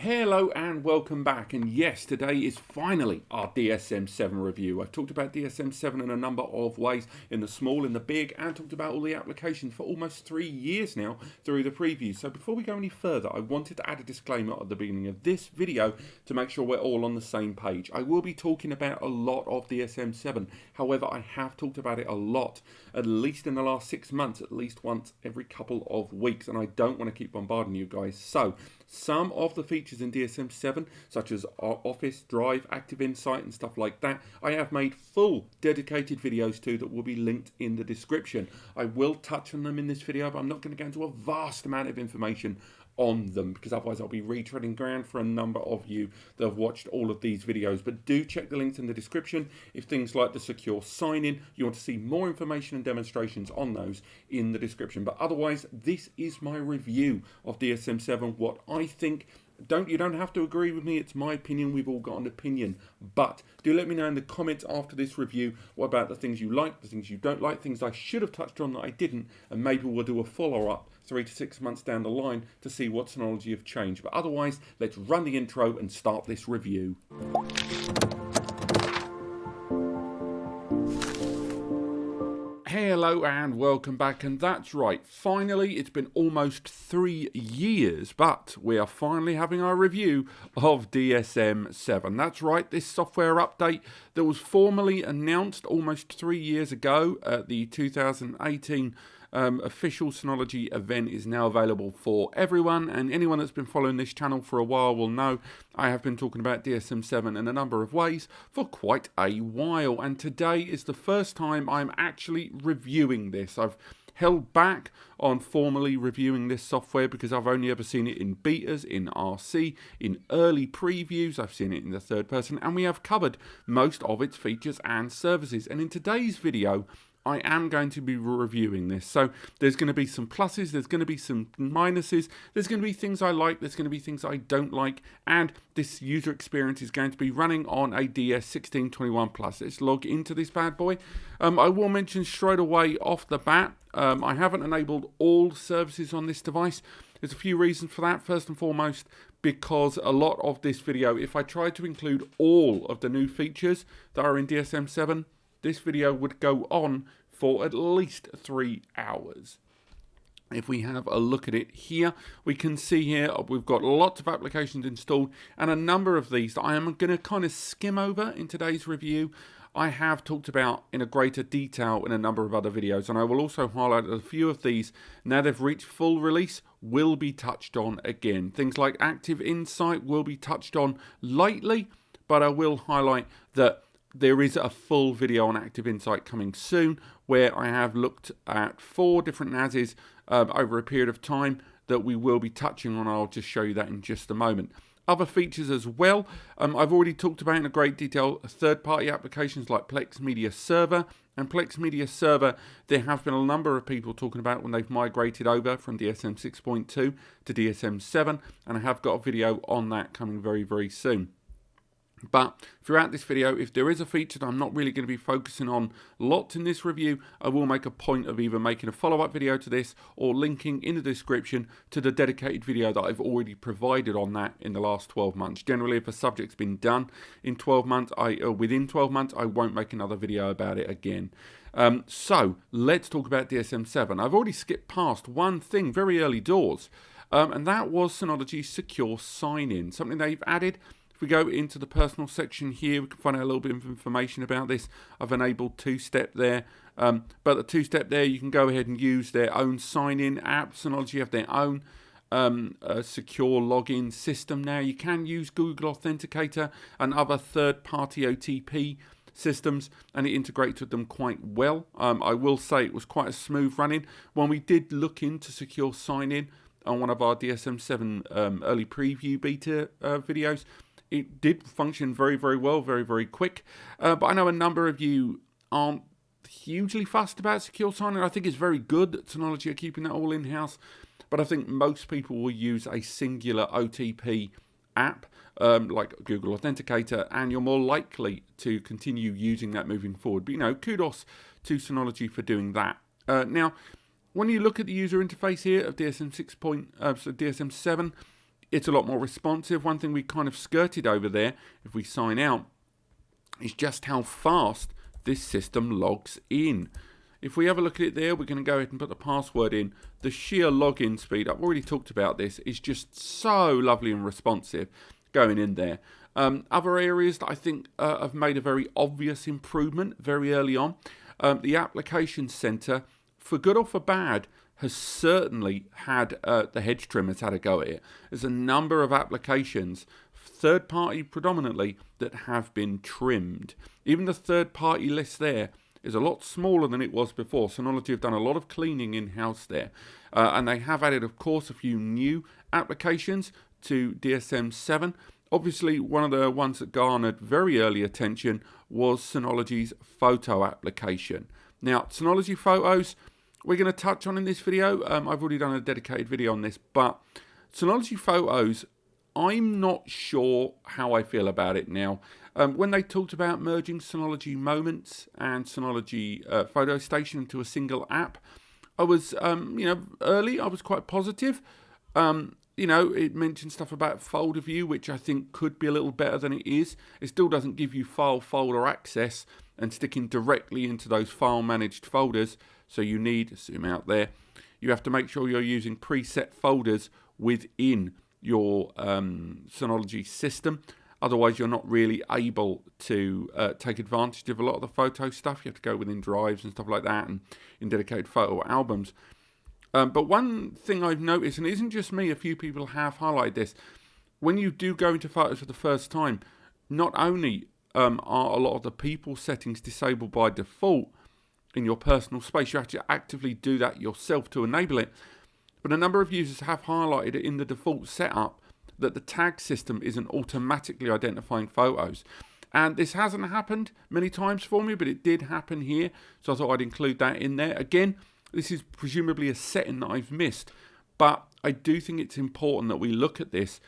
Hello and welcome back, and yes, today is finally our DSM 7 review. I've talked about DSM 7 in a number of ways, in the small, in the big, and talked about all the applications for almost 3 years now through the preview. So before we go any further, I wanted to add a disclaimer at the beginning of this video to make sure we're all on the same page. I will be talking about a lot of DSM 7, however I have talked about it a lot, at least in the last 6 months, at least once every couple of weeks, and I don't want to keep bombarding you guys. So some of the features in DSM 7, such as Office, Drive, Active Insight and stuff like that, I have made full dedicated videos to that will be linked in the description. I will touch on them in this video, but I'm not going to go into a vast amount of information on them, because otherwise I'll be retreading ground for a number of you that have watched all of these videos. But do check the links in the description if things like the secure sign-in, you want to see more information and demonstrations on those in the description. But otherwise, this is my review of DSM 7, what I think. You don't have to agree with me, it's my opinion, we've all got an opinion, but do let me know in the comments after this review what about the things you like, the things you don't like, things I should have touched on that I didn't, and maybe we'll do a follow-up 3 to 6 months down the line to see what Synology have changed. But otherwise, let's run the intro and start this review. Hello and welcome back, and that's right, finally it's been almost 3 years, but we are finally having our review of DSM 7. That's right, this software update that was formally announced almost 3 years ago at the 2018 official Synology event is now available for everyone, and anyone that's been following this channel for a while will know I have been talking about DSM 7 in a number of ways for quite a while, and today is the first time I'm actually reviewing this. I've held back on formally reviewing this software because I've only ever seen it in betas, in RC, in early previews, I've seen it in the third person, and we have covered most of its features and services. And in today's video, I am going to be reviewing this. So there's going to be some pluses, there's going to be some minuses, there's going to be things I like, there's going to be things I don't like, and this user experience is going to be running on a DS1621 Plus. Let's log into this bad boy. I will mention straight away off the bat, I haven't enabled all services on this device. There's a few reasons for that. First and foremost, because a lot of this video, if I tried to include all of the new features that are in DSM 7, this video would go on for at least 3 hours. If we have a look at it here, we can see here we've got lots of applications installed, and a number of these that I am going to kind of skim over in today's review I have talked about in a greater detail in a number of other videos, and I will also highlight a few of these, now they've reached full release, will be touched on again. Things like Active Insight will be touched on lightly, but I will highlight that there is a full video on Active Insight coming soon, where I have looked at 4 different NASs over a period of time that we will be touching on. I'll just show you that in just a moment. Other features as well, I've already talked about in a great detail third-party applications like Plex Media Server. And Plex Media Server, there have been a number of people talking about when they've migrated over from DSM 6.2 to DSM 7, and I have got a video on that coming very, very soon. But throughout this video, if there is a feature that I'm not really going to be focusing on lots in this review, I will make a point of either making a follow-up video to this or linking in the description to the dedicated video that I've already provided on that in the last 12 months. Generally, if a subject's been done in 12 months, within 12 months, I won't make another video about it again. So let's talk about DSM 7. I've already skipped past one thing very early doors, and that was Synology's secure sign-in, something they've added. If we go into the personal section here, we can find out a little bit of information about this. I've enabled 2-step there, but the 2-step there, you can go ahead and use their own sign-in app. Synology have their own secure login system now. You can use Google Authenticator and other third-party OTP systems, and it integrates with them quite well. I will say it was quite a smooth running. When we did look into secure sign-in on one of our DSM 7 early preview beta videos, it did function very, very well, very, very quick. But I know a number of you aren't hugely fussed about secure sign-in. I think it's very good that Synology are keeping that all in-house. But I think most people will use a singular OTP app like Google Authenticator, and you're more likely to continue using that moving forward. But, you know, kudos to Synology for doing that. Now, when you look at the user interface here of DSM 6. DSM 7, it's a lot more responsive. One thing we kind of skirted over there, if we sign out, is just how fast this system logs in. If we have a look at it there, we're going to go ahead and put the password in. The sheer login speed, I've already talked about this, is just so lovely and responsive going in there. Other areas that I think have made a very obvious improvement very early on. The Application Center, for good or for bad, has certainly had the hedge trimmers had a go at it. There's a number of applications, third-party predominantly, that have been trimmed. Even the third-party list there is a lot smaller than it was before. Synology have done a lot of cleaning in-house there. And they have added, of course, a few new applications to DSM 7. Obviously, one of the ones that garnered very early attention was Synology's photo application. Now, Synology Photos, we're going to touch on in this video. I've already done a dedicated video on this, but Synology Photos, I'm not sure how I feel about it now. When they talked about merging Synology Moments and Synology Photo Station into a single app, I was, early, I was quite positive. It mentioned stuff about folder view, which I think could be a little better than it is. It still doesn't give you file folder access and sticking directly into those file managed folders. So you need, zoom out there, you have to make sure you're using preset folders within your Synology system. Otherwise, you're not really able to take advantage of a lot of the photo stuff. You have to go within drives and stuff like that and in dedicated photo albums. But one thing I've noticed, and it isn't just me, a few people have highlighted this, when you do go into photos for the first time, not only are a lot of the people settings disabled by default in your personal space, you have to actively do that yourself to enable it, but a number of users have highlighted it in the default setup that the tag system isn't automatically identifying photos. And this hasn't happened many times for me, but it did happen here, so I thought I'd include that in there. Again, this is presumably a setting that I've missed, but I do think it's important that we look at this,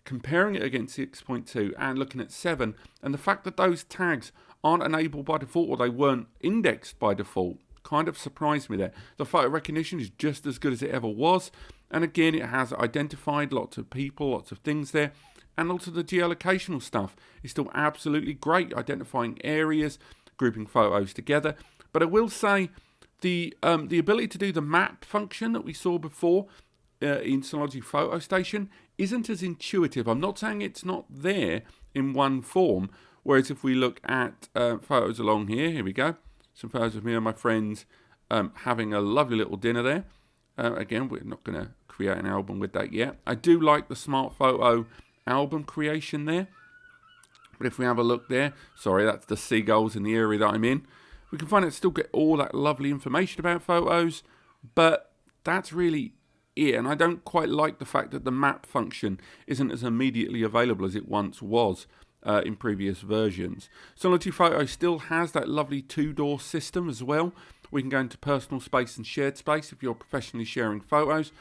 comparing it against 6.2 and looking at 7, and the fact that those tags aren't enabled by default or they weren't indexed by default kind of surprised me there. The photo recognition is just as good as it ever was, and again, it has identified lots of people, lots of things there, and also the geolocational stuff is still absolutely great, identifying areas, grouping photos together. But I will say, the ability to do the map function that we saw before in Synology Photo Station isn't as intuitive. I'm not saying it's not there in one form, whereas if we look at photos along here we go, some photos of me and my friends having a lovely little dinner there. Again, we're not going to create an album with that yet. I do like the Smart Photo album creation there. But if we have a look there, sorry, that's the seagulls in the area that I'm in. We can find out still get all that lovely information about photos, but that's really it. And I don't quite like the fact that the map function isn't as immediately available as it once was in previous versions. Synology Photo still has that lovely two-door system as well. We can go into personal space and shared space if you're professionally sharing photos.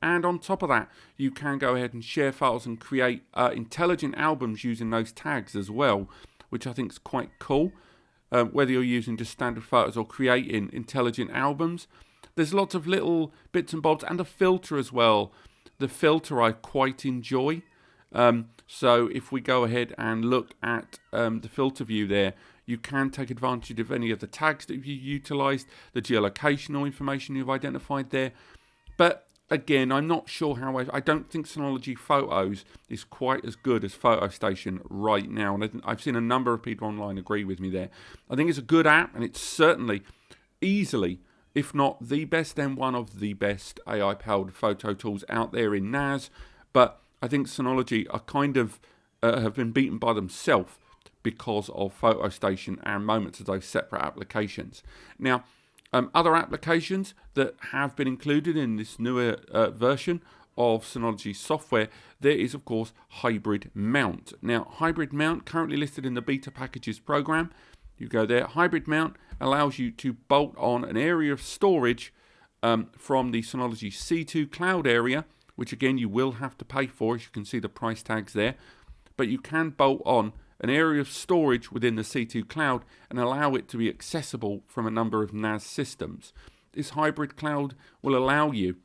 And on top of that, you can go ahead and share files and create intelligent albums using those tags as well, which I think is quite cool. Whether you're using just standard photos or creating intelligent albums. There's lots of little bits and bobs, and a filter as well. The filter I quite enjoy. So if we go ahead and look at the filter view there, you can take advantage of any of the tags that you utilised, the geolocational information you've identified there. But again, I'm not sure how I don't think Synology Photos is quite as good as Photo Station right now. And I've seen a number of people online agree with me there. I think it's a good app, and it's certainly easily, if not the best, then one of the best AI-powered photo tools out there in NAS. But I think Synology are kind of have been beaten by themselves because of Photo Station and Moments as those separate applications. Now, other applications that have been included in this newer version of Synology software, there is, of course, Hybrid Mount. Now, Hybrid Mount, currently listed in the Beta Packages program. You go there. Hybrid Mount allows you to bolt on an area of storage from the Synology C2 cloud area, which again you will have to pay for, as you can see the price tags there. But you can bolt on an area of storage within the C2 cloud and allow it to be accessible from a number of NAS systems. This hybrid cloud will allow you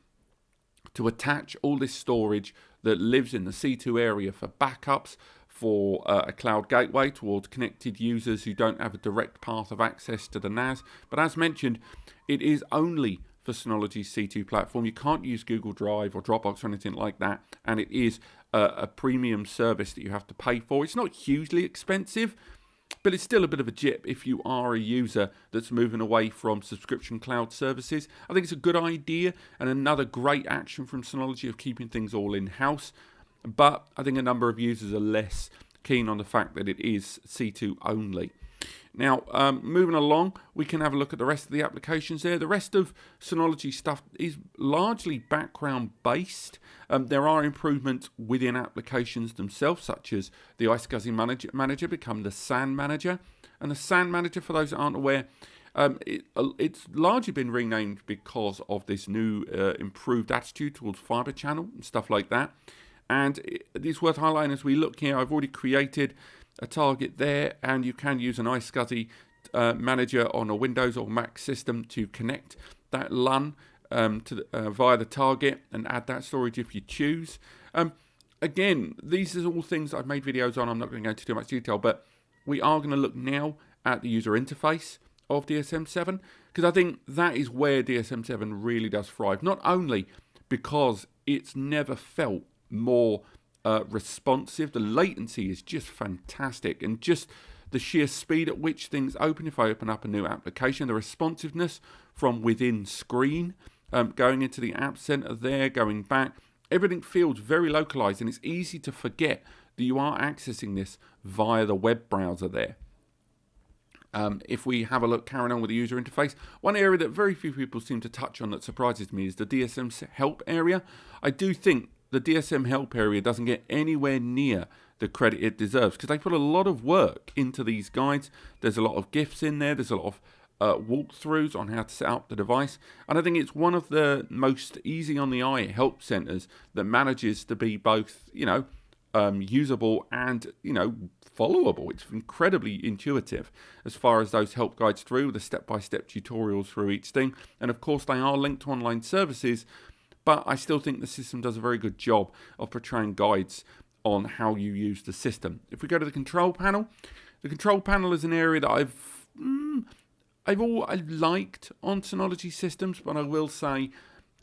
to attach all this storage that lives in the C2 area for backups, for a cloud gateway towards connected users who don't have a direct path of access to the NAS. But as mentioned, it is only for Synology's C2 platform. You can't use Google Drive or Dropbox or anything like that, and it is a premium service that you have to pay for. It's not hugely expensive, but it's still a bit of a jip if you are a user that's moving away from subscription cloud services. I think it's a good idea and another great action from Synology of keeping things all in-house. But I think a number of users are less keen on the fact that it is C2 only. Now, moving along, we can have a look at the rest of the applications there. The rest of Synology stuff is largely background-based. There are improvements within applications themselves, such as the iSCSI Manager become the SAN Manager. And the SAN Manager, for those that aren't aware, it's largely been renamed because of this new improved attitude towards Fibre Channel and stuff like that. And it's worth highlighting as we look here, I've already created a target there, and you can use an iSCSI manager on a Windows or Mac system to connect that LUN via the target and add that storage if you choose. Again, these are all things that I've made videos on. I'm not going to go into too much detail, but we are going to look now at the user interface of DSM-7, because I think that is where DSM-7 really does thrive. Not only because it's never felt more responsive, the latency is just fantastic, and just the sheer speed at which things open. If I open up a new application, the responsiveness from within screen, going into the App Center there, going back, everything feels very localized, and it's easy to forget that you are accessing this via the web browser there. If we have a look, carrying on with the user interface, one area that very few people seem to touch on that surprises me is the DSM Help area. I do think the DSM Help area doesn't get anywhere near the credit it deserves, because they put a lot of work into these guides. There's a lot of GIFs in there. There's a lot of walkthroughs on how to set up the device. And I think it's one of the most easy on the eye help centers that manages to be both, usable and, followable. It's incredibly intuitive as far as those help guides through, the step-by-step tutorials through each thing. And of course, they are linked to online services, but I still think the system does a very good job of portraying guides on how you use the system. If we go to the control panel is an area that I've liked on Synology systems, but I will say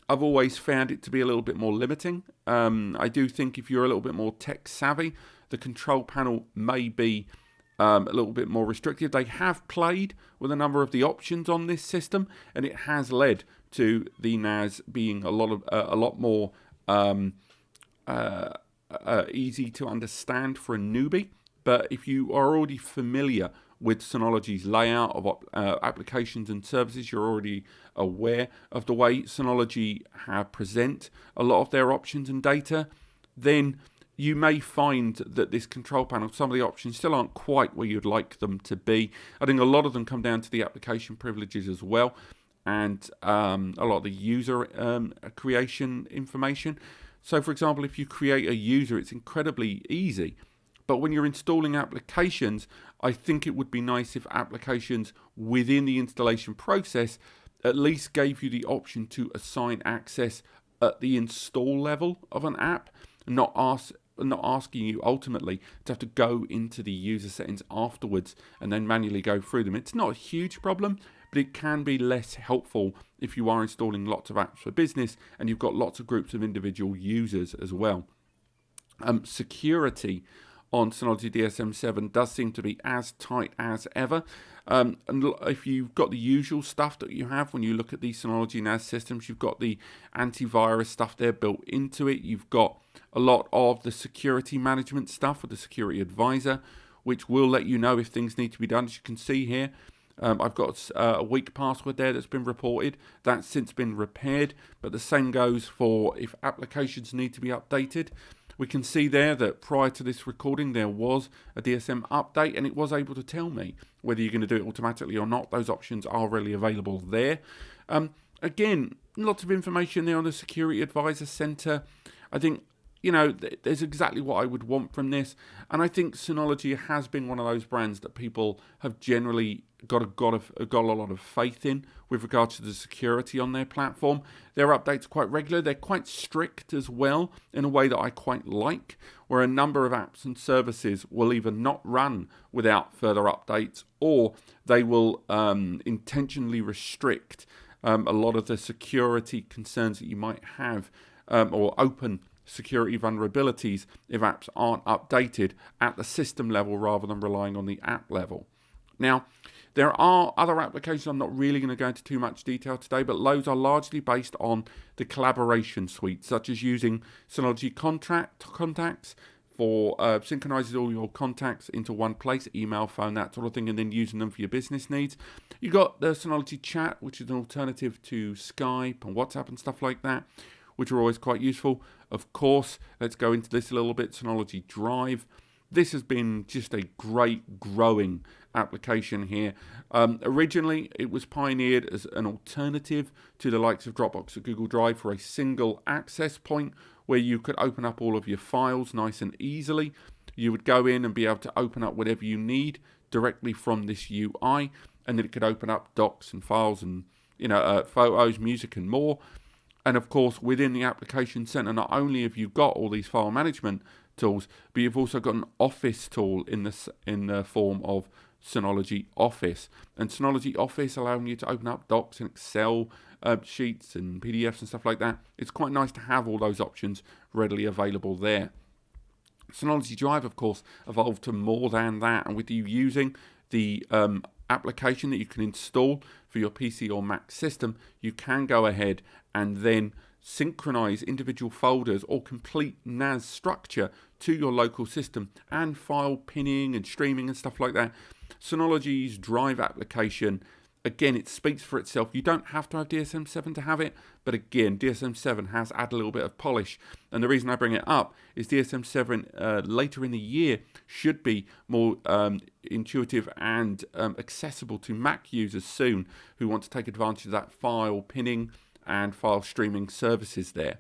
I've always found it to be a little bit more limiting. I do think if you're a little bit more tech savvy, the control panel may be a little bit more restrictive. They have played with a number of the options on this system, and it has led to the NAS being a lot more easy to understand for a newbie. But if you are already familiar with Synology's layout of applications and services, you're already aware of the way Synology present a lot of their options and data, then you may find that this control panel, some of the options still aren't quite where you'd like them to be. I think a lot of them come down to the application privileges as well, and a lot of the user creation information. So, for example, if you create a user, it's incredibly easy. But when you're installing applications, I think it would be nice if applications within the installation process at least gave you the option to assign access at the install level of an app, and not asking you ultimately to have to go into the user settings afterwards and then manually go through them. It's not a huge problem, but it can be less helpful if you are installing lots of apps for business and you've got lots of groups of individual users as well. Security on Synology DSM-7 does seem to be as tight as ever. And if you've got the usual stuff that you have when you look at these Synology NAS systems, you've got the antivirus stuff there built into it. You've got a lot of the security management stuff with the security advisor, which will let you know if things need to be done. As you can see here, I've got a weak password there that's been reported. That's since been repaired, but the same goes for if applications need to be updated. We can see there that prior to this recording there was a DSM update, and it was able to tell me whether you're going to do it automatically or not. Those options are really available there. Again, lots of information there on the Security Advisor Center. I think there's exactly what I would want from this. And I think Synology has been one of those brands that people have generally got a lot of faith in with regards to the security on their platform. Their updates are quite regular. They're quite strict as well in a way that I quite like, where a number of apps and services will either not run without further updates, or they will intentionally restrict a lot of the security concerns that you might have, or open security vulnerabilities if apps aren't updated at the system level rather than relying on the app level. Now, there are other applications I'm not really going to go into too much detail today, but those are largely based on the collaboration suite, such as using Synology Contacts for synchronizes all your contacts into one place, email, phone, that sort of thing, and then using them for your business needs. You've got the Synology Chat, which is an alternative to Skype and WhatsApp and stuff like that, which are always quite useful. Of course, let's go into this a little bit, Synology Drive. This has been just a great growing application here. Originally, it was pioneered as an alternative to the likes of Dropbox or Google Drive for a single access point where you could open up all of your files nice and easily. You would go in and be able to open up whatever you need directly from this UI, and then it could open up docs and files and photos, music, and more. And of course, within the application center, not only have you got all these file management tools, but you've also got an Office tool in the form of Synology Office. And Synology Office allowing you to open up docs and Excel sheets and PDFs and stuff like that. It's quite nice to have all those options readily available there. Synology Drive, of course, evolved to more than that, and with you using the application that you can install for your PC or Mac system, you can go ahead and then synchronize individual folders or complete NAS structure to your local system, and file pinning and streaming and stuff like that. Synology's Drive application, again, it speaks for itself. You don't have to have DSM-7 to have it, but again, DSM-7 has added a little bit of polish. And the reason I bring it up is DSM-7 later in the year should be more intuitive and accessible to Mac users soon who want to take advantage of that file pinning and file streaming services there.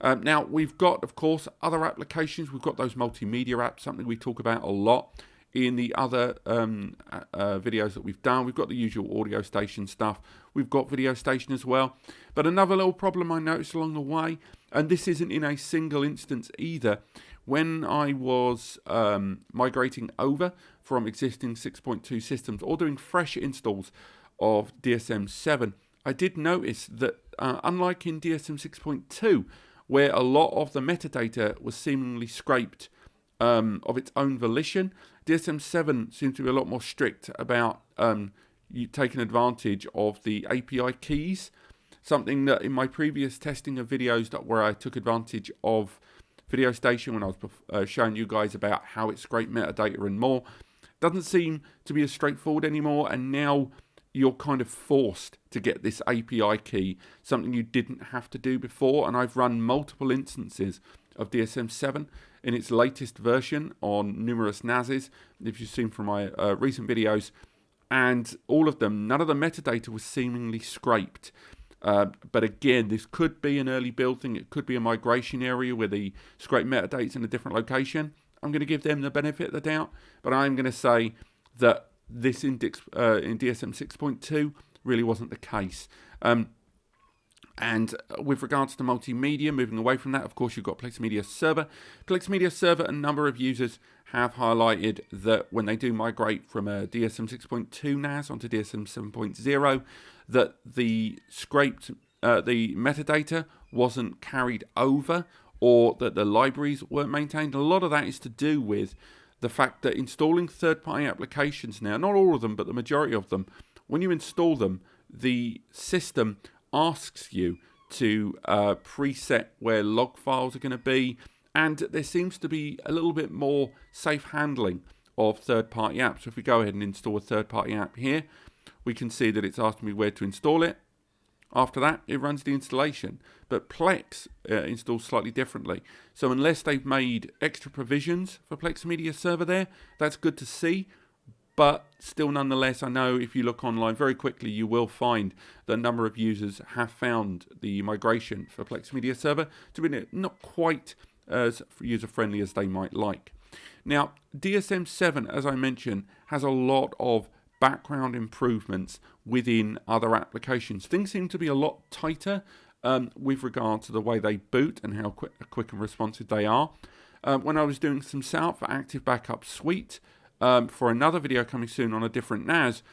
Now, we've got, of course, other applications. We've got those multimedia apps, something we talk about a lot in the other videos that we've done. We've got the usual audio station stuff. We've got video station as well. But another little problem I noticed along the way, and this isn't in a single instance either, when I was migrating over from existing 6.2 systems or doing fresh installs of DSM-7, I did notice that unlike in DSM 6.2, where a lot of the metadata was seemingly scraped of its own volition, DSM 7 seems to be a lot more strict about you taking advantage of the API keys, something that in my previous testing of videos where I took advantage of Video Station when I was showing you guys about how it scraped metadata and more, doesn't seem to be as straightforward anymore, and now you're kind of forced to get this API key, something you didn't have to do before. And I've run multiple instances of DSM-7 in its latest version on numerous NASes, if you've seen from my recent videos, and all of them, none of the metadata was seemingly scraped. But again, this could be an early build thing. It could be a migration area where the scraped metadata's in a different location. I'm going to give them the benefit of the doubt, but I'm going to say that this in DSM 6.2 really wasn't the case. And with regards to multimedia, moving away from that, of course, you've got Plex Media Server. Plex Media Server, a number of users have highlighted that when they do migrate from a DSM 6.2 NAS onto DSM 7.0, that the scraped, the metadata wasn't carried over, or that the libraries weren't maintained. A lot of that is to do with the fact that installing third-party applications now, not all of them, but the majority of them, when you install them, the system asks you to preset where log files are going to be, and there seems to be a little bit more safe handling of third-party apps. So if we go ahead and install a third-party app here, we can see that it's asking me where to install it. After that, it runs the installation. But Plex installs slightly differently. So unless they've made extra provisions for Plex Media Server there, that's good to see. But still, nonetheless, I know if you look online very quickly, you will find that a number of users have found the migration for Plex Media Server to be not quite as user-friendly as they might like. Now, DSM 7, as I mentioned, has a lot of background improvements within other applications. Things seem to be a lot tighter with regard to the way they boot and how quick and responsive they are. When I was doing some setup for Active Backup Suite for another video coming soon on a different NAS,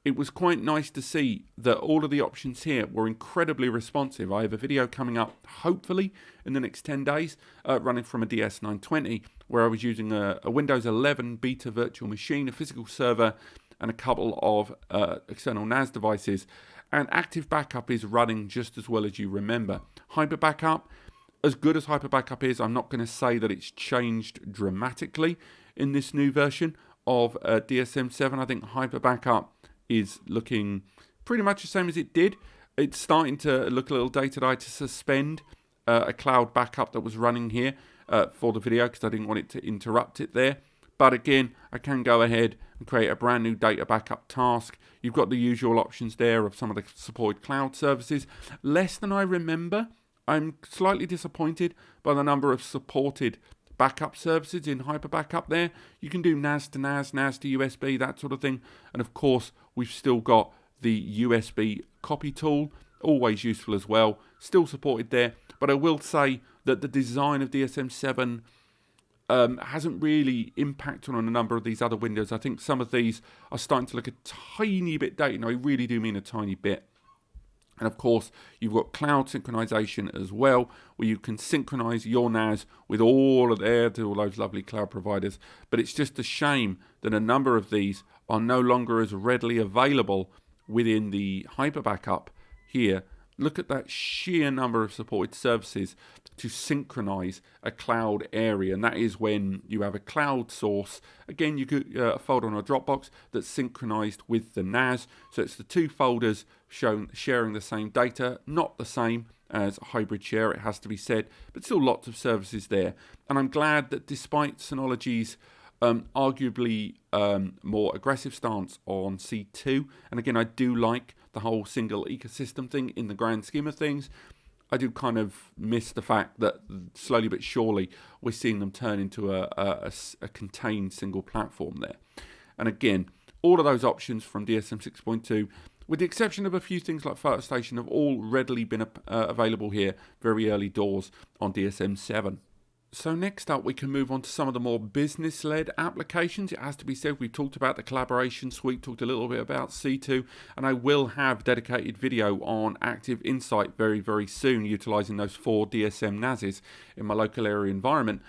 it was quite nice to see that all of the options here were incredibly responsive. I have a video coming up, hopefully, in the next 10 days, running from a DS920, where I was using a Windows 11 beta virtual machine, a physical server, and a couple of external NAS devices. And Active Backup is running just as well as you remember. Hyper Backup, as good as Hyper Backup is, I'm not going to say that it's changed dramatically in this new version of DSM 7. I think Hyper Backup is looking pretty much the same as it did. It's starting to look a little dated. I had to suspend a cloud backup that was running here for the video because I didn't want it to interrupt it there. But again, I can go ahead and create a brand new data backup task. You've got the usual options there of some of the supported cloud services. Less than I remember. I'm slightly disappointed by the number of supported backup services in Hyper Backup there. You can do NAS to NAS, NAS to USB, that sort of thing. And of course, we've still got the USB copy tool, always useful as well, still supported there. But I will say that the design of DSM 7 hasn't really impacted on a number of these other windows. I think some of these are starting to look a tiny bit dated, and I really do mean a tiny bit. And of course, you've got cloud synchronization as well, where you can synchronize your NAS with all of those lovely cloud providers. But it's just a shame that a number of these are no longer as readily available within the Hyper Backup here. Look at that sheer number of supported services to synchronize a cloud area. And that is when you have a cloud source. Again, you could a folder on a Dropbox that's synchronized with the NAS. So it's the two folders sharing the same data, not the same as hybrid share, it has to be said, but still lots of services there. And I'm glad that despite Synology's arguably more aggressive stance on C2, and again, I do like the whole single ecosystem thing in the grand scheme of things, I do kind of miss the fact that slowly but surely we're seeing them turn into a contained single platform there. And again, all of those options from DSM 6.2, with the exception of a few things like Photo Station, have all readily been available here very early doors on DSM 7. So next up, we can move on to some of the more business-led applications. It has to be said, we've talked about the collaboration suite, talked a little bit about C2, and I will have dedicated video on Active Insight very, very soon, utilizing those 4 DSM NASs in my local area environment.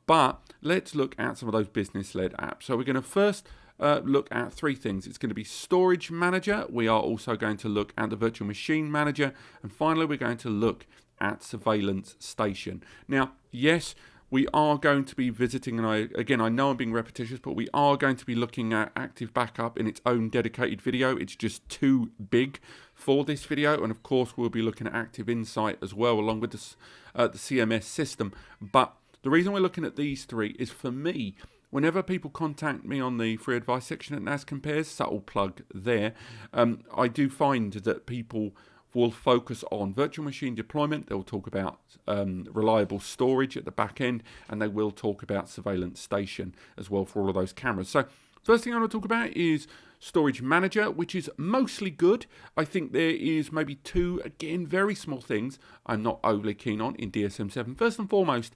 But let's look at some of those business-led apps. So we're going to first look at 3 things. It's going to be Storage Manager. We are also going to look at the Virtual Machine Manager. And finally, we're going to look at Surveillance Station. Now, yes, we are going to be visiting, and I know I'm being repetitious, but we are going to be looking at Active Backup in its own dedicated video. It's just too big for this video, and of course we'll be looking at Active Insight as well, along with the CMS system. But the reason we're looking at these 3 is, for me, whenever people contact me on the free advice section at NAS Compares, subtle plug there, I do find that people will focus on virtual machine deployment. They'll talk about reliable storage at the back end, and they will talk about Surveillance Station as well for all of those cameras. So first thing I want to talk about is Storage Manager, which is mostly good. I think there is maybe 2, again, very small things I'm not overly keen on in DSM 7. First and foremost,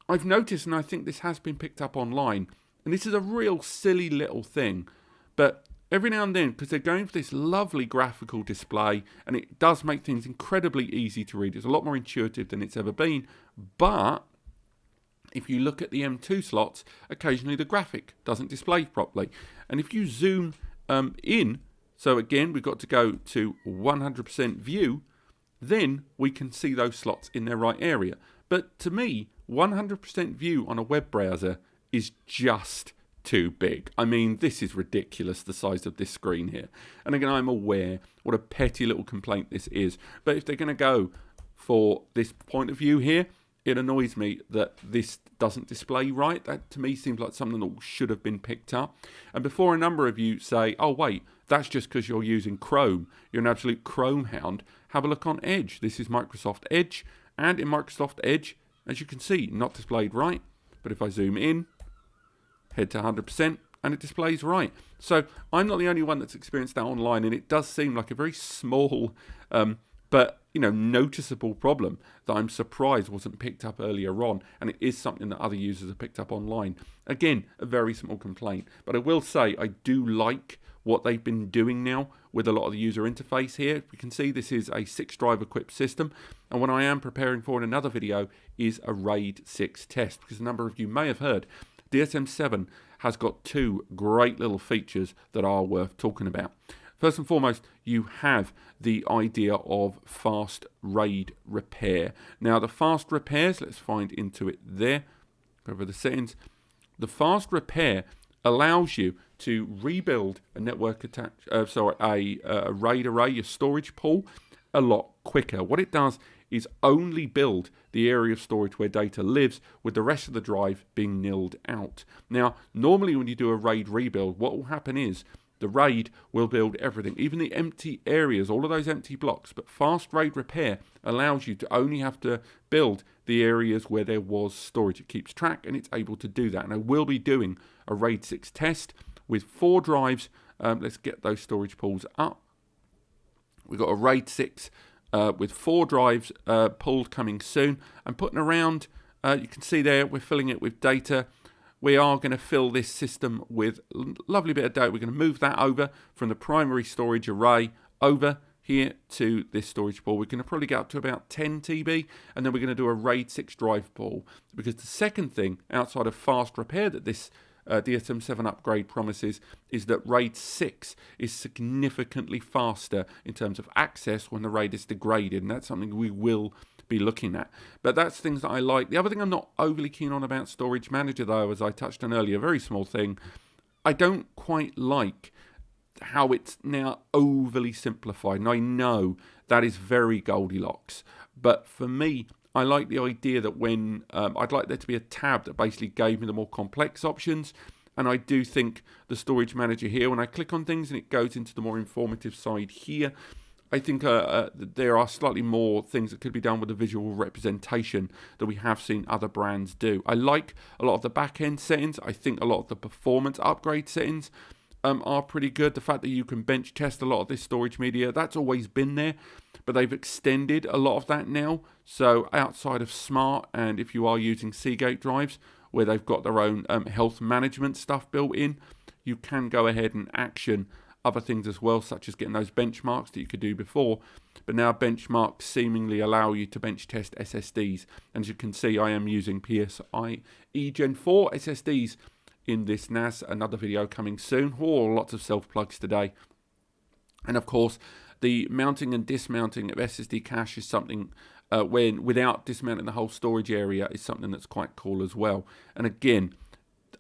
I've noticed, and I think this has been picked up online, and this is a real silly little thing, but every now and then, because they're going for this lovely graphical display, and it does make things incredibly easy to read. It's a lot more intuitive than it's ever been. But if you look at the M2 slots, occasionally the graphic doesn't display properly. And if you zoom in, so again, we've got to go to 100% view, then we can see those slots in their right area. But to me, 100% view on a web browser is just too big. I mean, this is ridiculous, the size of this screen here. And again, I'm aware what a petty little complaint this is. But if they're going to go for this point of view here, it annoys me that this doesn't display right. That to me seems like something that should have been picked up. And before a number of you say, oh wait, that's just because you're using Chrome, you're an absolute Chrome hound, have a look on Edge. This is Microsoft Edge, and in Microsoft Edge, as you can see, not displayed right. But if I zoom in, head to 100%, and it displays right. So I'm not the only one that's experienced that online, and it does seem like a very small but noticeable problem that I'm surprised wasn't picked up earlier on, and it is something that other users have picked up online. Again, a very small complaint, but I will say I do like what they've been doing now with a lot of the user interface here. We can see this is a 6-drive equipped system, and what I am preparing for in another video is a RAID 6 test, because a number of you may have heard DSM 7 has got 2 great little features that are worth talking about. First and foremost, you have the idea of fast RAID repair. Now, the fast repairs, let's find into it there, go over the settings. The fast repair allows you to rebuild a network a RAID array, your storage pool, a lot quicker. What it does is only build the area of storage where data lives, with the rest of the drive being nilled out. Now, normally when you do a RAID rebuild, what will happen is the RAID will build everything, even the empty areas, all of those empty blocks. But fast RAID repair allows you to only have to build the areas where there was storage. It keeps track, and it's able to do that. And I will be doing a RAID 6 test with 4 drives. Let's get those storage pools up. We've got a RAID 6 with 4 drives pulled coming soon. I'm putting around, you can see there, we're filling it with data. We are going to fill this system with a lovely bit of data. We're going to move that over from the primary storage array over here to this storage pool. We're going to probably get up to about 10 TB, and then we're going to do a RAID 6 drive pool. Because the second thing, outside of fast repair, that this DSM 7 upgrade promises is that RAID 6 is significantly faster in terms of access when the RAID is degraded, and that's something we will be looking at. But that's things that I like. The other thing I'm not overly keen on about Storage Manager, though, as I touched on earlier, a very small thing, I don't quite like how it's now overly simplified. And I know that is very Goldilocks, but for me, I like the idea that when I'd like there to be a tab that basically gave me the more complex options. And I do think the Storage Manager here, when I click on things and it goes into the more informative side here, I think there are slightly more things that could be done with the visual representation that we have seen other brands do. I like a lot of the back-end settings. I think a lot of the performance upgrade settings are pretty good. The fact that you can bench test a lot of this storage media, that's always been there, but they've extended a lot of that now. So outside of Smart, and if you are using Seagate drives, where they've got their own health management stuff built in, you can go ahead and action other things as well, such as getting those benchmarks that you could do before. But now benchmarks seemingly allow you to bench test SSDs. And as you can see, I am using PCIe Gen 4 SSDs in this NAS. Another video coming soon. Lots of self-plugs today. And of course, the mounting and dismounting of SSD cache is something without dismounting the whole storage area is something that's quite cool as well. And again,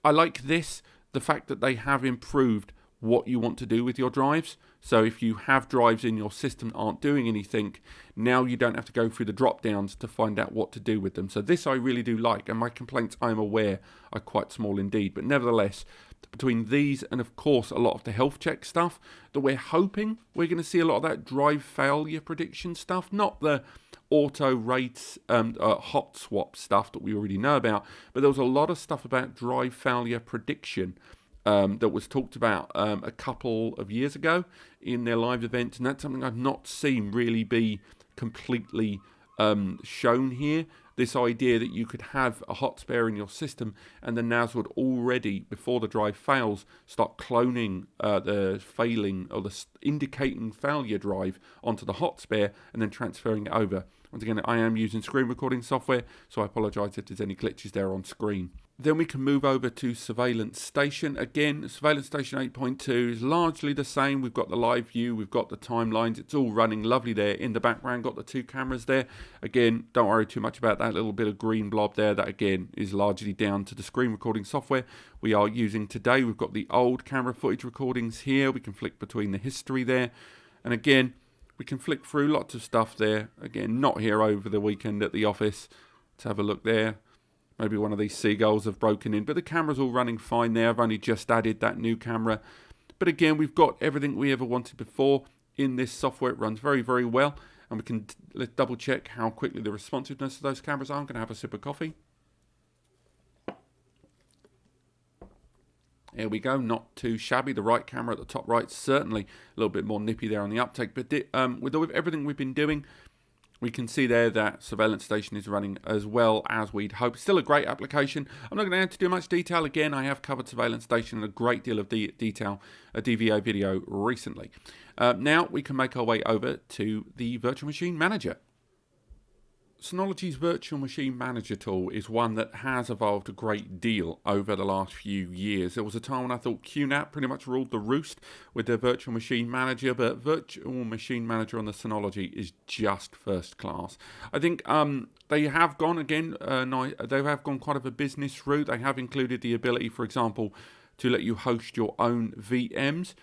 I like this, the fact that they have improved what you want to do with your drives. So if you have drives in your system that aren't doing anything, now you don't have to go through the drop downs to find out what to do with them. So this I really do like, and my complaints, I'm aware, are quite small indeed. But nevertheless, between these and of course a lot of the health check stuff, that we're hoping we're going to see a lot of that drive failure prediction stuff, not the auto rates hot swap stuff that we already know about, but there was a lot of stuff about drive failure prediction that was talked about a couple of years ago in their live events, and that's something I've not seen really be completely shown here. This idea that you could have a hot spare in your system and the NAS would already, before the drive fails, start cloning the failing or the indicating failure drive onto the hot spare and then transferring it over. Once again, I am using screen recording software, so I apologise if there's any glitches there on screen. Then we can move over to Surveillance Station. Again, Surveillance Station 8.2 is largely the same. We've got the live view, we've got the timelines. It's all running lovely there in the background. Got the 2 cameras there. Again, don't worry too much about that little bit of green blob there. That again is largely down to the screen recording software we are using today. We've got the old camera footage recordings here. We can flick between the history there. And again, we can flick through lots of stuff there. Again, not here over the weekend at the office. Let's have a look there. Maybe one of these seagulls have broken in, but the camera's all running fine there. I've only just added that new camera. But again, we've got everything we ever wanted before in this software. It runs very, very well. and we can let's double check how quickly the responsiveness of those cameras are. I'm going to have a sip of coffee. Here we go, not too shabby. The right camera at the top right, certainly a little bit more nippy there on the uptake. But with everything we've been doing, we can see there that Surveillance Station is running as well as we'd hoped. Still a great application. I'm not going to add to too much detail. Again, I have covered Surveillance Station in a great deal of detail, a DVA video recently. Now we can make our way over to the Virtual Machine Manager. Synology's Virtual Machine Manager tool is one that has evolved a great deal over the last few years. There was a time when I thought QNAP pretty much ruled the roost with their Virtual Machine Manager, but Virtual Machine Manager on the Synology is just first class. I think they have gone they have gone quite of a business route. They have included the ability, for example, to let you host your own VMs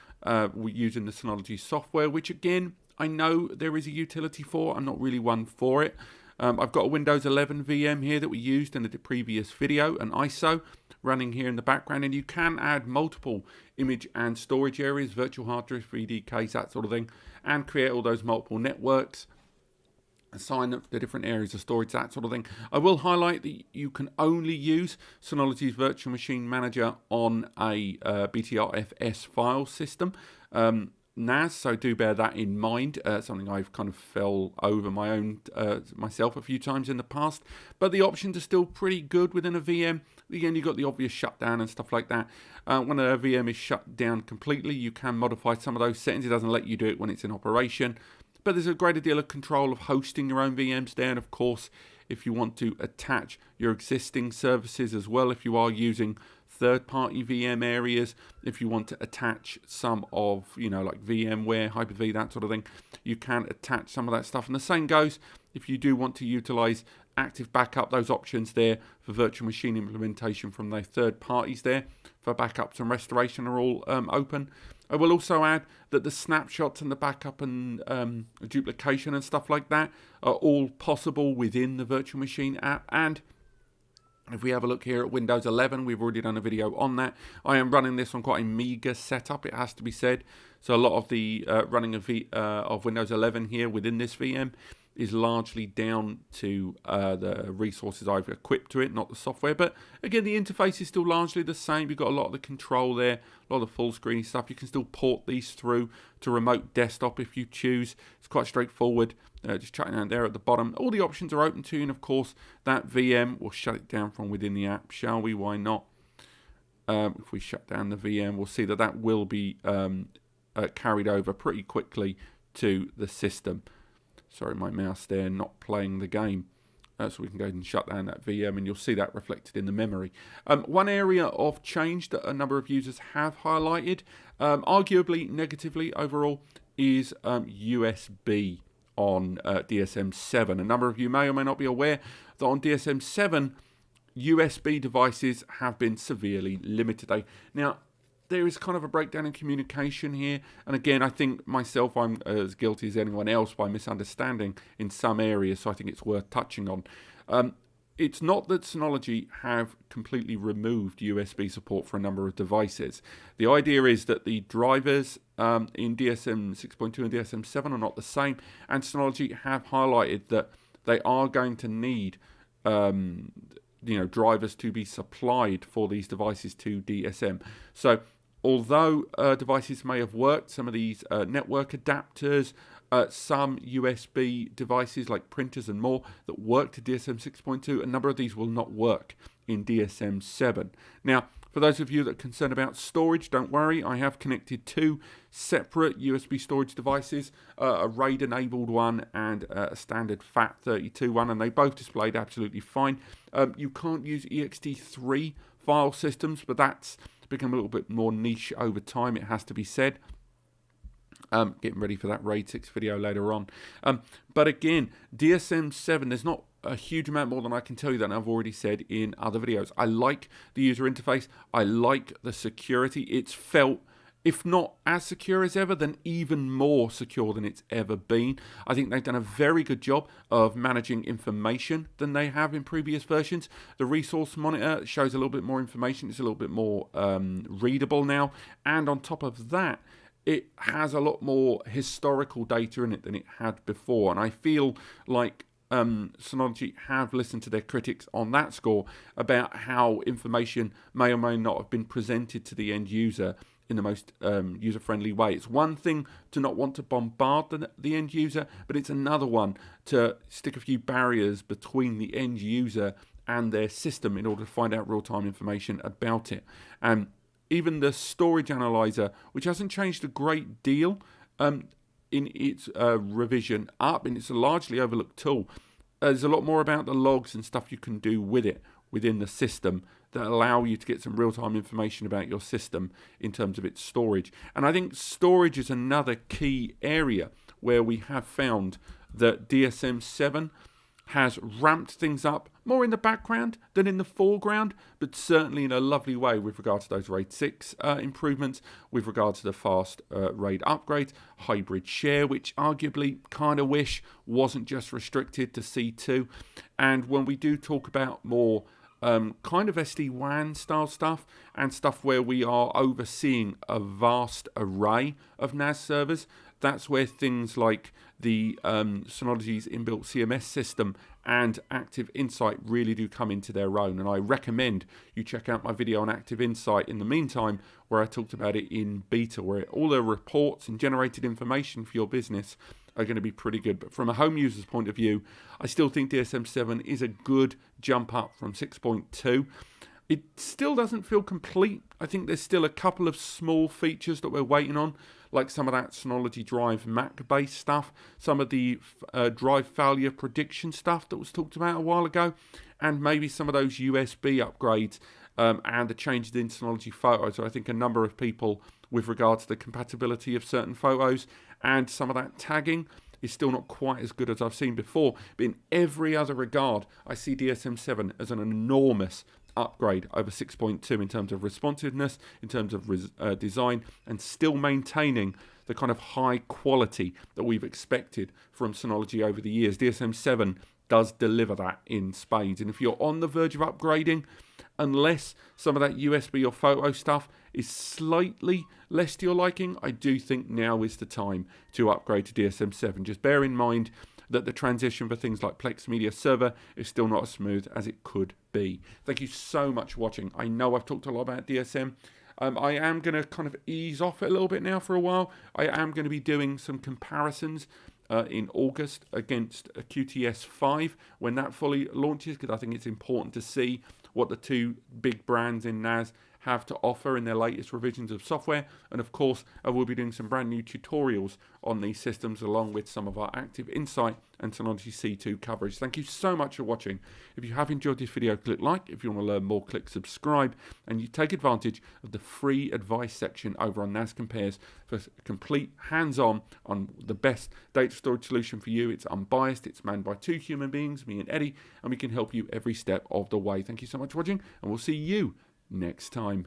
using the Synology software, which again, I know there is a utility for. I'm not really one for it. I've got a Windows 11 VM here that we used in the previous video, an ISO running here in the background, and you can add multiple image and storage areas, virtual hard drive, 3D case, that sort of thing, and create all those multiple networks, assign the different areas of storage, that sort of thing. I will highlight that you can only use Synology's Virtual Machine Manager on a BTRFS file system. NAS, so do bear that in mind. Something I've kind of fell over my own myself a few times in the past, but the options are still pretty good within a VM. Again, you've got the obvious shutdown and stuff like that. When a VM is shut down completely, you can modify some of those settings. It doesn't let you do it when it's in operation, but there's a greater deal of control of hosting your own VMs there, and of course, if you want to attach your existing services as well, if you are using third-party VM areas, if you want to attach some of, like VMware, Hyper-V, that sort of thing, you can attach some of that stuff. And the same goes if you do want to utilize active backup, those options there for virtual machine implementation from the third parties there for backups and restoration are all open. I will also add that the snapshots and the backup and duplication and stuff like that are all possible within the virtual machine app. And if we have a look here at Windows 11, we've already done a video on that. I am running this on quite a meager setup, it has to be said. So a lot of the running of Windows 11 here within this VM is largely down to the resources I've equipped to it, not the software. But again, the interface is still largely the same. You've got a lot of the control there, a lot of the full screen stuff. You can still port these through to remote desktop if you choose. It's quite straightforward. Just chatting out there at the bottom. All the options are open to you, and of course, that VM will shut it down from within the app, shall we? Why not? If we shut down the VM, we'll see that that will be carried over pretty quickly to the system. Sorry, my mouse there not playing the game. So we can go ahead and shut down that VM, and you'll see that reflected in the memory. One area of change that a number of users have highlighted, arguably negatively overall, is USB on DSM 7. A number of you may or may not be aware that on DSM 7, USB devices have been severely limited. Now, there is kind of a breakdown in communication here, and again, I think myself, I'm as guilty as anyone else by misunderstanding in some areas, so I think it's worth touching on. It's not that Synology have completely removed USB support for a number of devices. The idea is that the drivers in DSM 6.2 and DSM 7 are not the same, and Synology have highlighted that they are going to need drivers to be supplied for these devices to DSM. So although devices may have worked, some of these network adapters, some USB devices like printers and more that work to DSM 6.2, a number of these will not work in DSM 7. Now, for those of you that are concerned about storage, don't worry. I have connected two separate USB storage devices, a RAID-enabled one and a standard FAT32 one, and they both displayed absolutely fine. You can't use ext3 file systems, but that's become a little bit more niche over time, it has to be said. Getting ready for that RAID 6 video later on. But again, DSM 7, there's not a huge amount more than I can tell you that I've already said in other videos. I like the user interface. I like the security. It's felt, if not as secure as ever, then even more secure than it's ever been. I think they've done a very good job of managing information than they have in previous versions. The resource monitor shows a little bit more information. It's a little bit more readable now. And on top of that, it has a lot more historical data in it than it had before. And I feel like Synology have listened to their critics on that score about how information may or may not have been presented to the end user in the most user-friendly way. It's one thing to not want to bombard the end user, but it's another one to stick a few barriers between the end user and their system in order to find out real-time information about it. And even the storage analyzer, which hasn't changed a great deal in its revision up, and it's a largely overlooked tool, there's a lot more about the logs and stuff you can do with it within the system that allow you to get some real-time information about your system in terms of its storage. And I think storage is another key area where we have found that DSM 7 has ramped things up more in the background than in the foreground, but certainly in a lovely way with regard to those RAID 6 improvements, with regard to the fast RAID upgrades, hybrid share, which arguably kind of wish wasn't just restricted to C2. And when we do talk about more kind of SD-WAN style stuff and stuff where we are overseeing a vast array of NAS servers, that's where things like the Synology's inbuilt CMS system and Active Insight really do come into their own. And I recommend you check out my video on Active Insight in the meantime, where I talked about it in beta, where all the reports and generated information for your business are going to be pretty good. But from a home user's point of view, I still think DSM 7 is a good jump up from 6.2. It still doesn't feel complete. I think there's still a couple of small features that we're waiting on, like some of that Synology Drive Mac-based stuff, some of the drive failure prediction stuff that was talked about a while ago, and maybe some of those USB upgrades and the changes in Synology Photos. So I think a number of people, with regard to the compatibility of certain photos and some of that tagging, is still not quite as good as I've seen before. But in every other regard, I see DSM 7 as an enormous upgrade over 6.2 in terms of responsiveness, in terms of design, and still maintaining the kind of high quality that we've expected from Synology over the years. DSM 7 does deliver that in spades. And if you're on the verge of upgrading, unless some of that USB or photo stuff is slightly less to your liking, I do think now is the time to upgrade to DSM 7. Just bear in mind that the transition for things like Plex Media Server is still not as smooth as it could be. Thank you so much for watching. I know I've talked a lot about DSM. I am going to kind of ease off it a little bit now for a while. I am going to be doing some comparisons in August against a QTS 5 when that fully launches, because I think it's important to see what the two big brands in NAS have to offer in their latest revisions of software. And of course, I will be doing some brand new tutorials on these systems along with some of our Active Insight and Synology C2 coverage. Thank you so much for watching. If you have enjoyed this video, click like. If you want to learn more, click subscribe. And you take advantage of the free advice section over on NAS Compares for complete hands-on on the best data storage solution for you. It's unbiased, it's manned by two human beings, me and Eddie, and we can help you every step of the way. Thank you so much for watching, and we'll see you next time.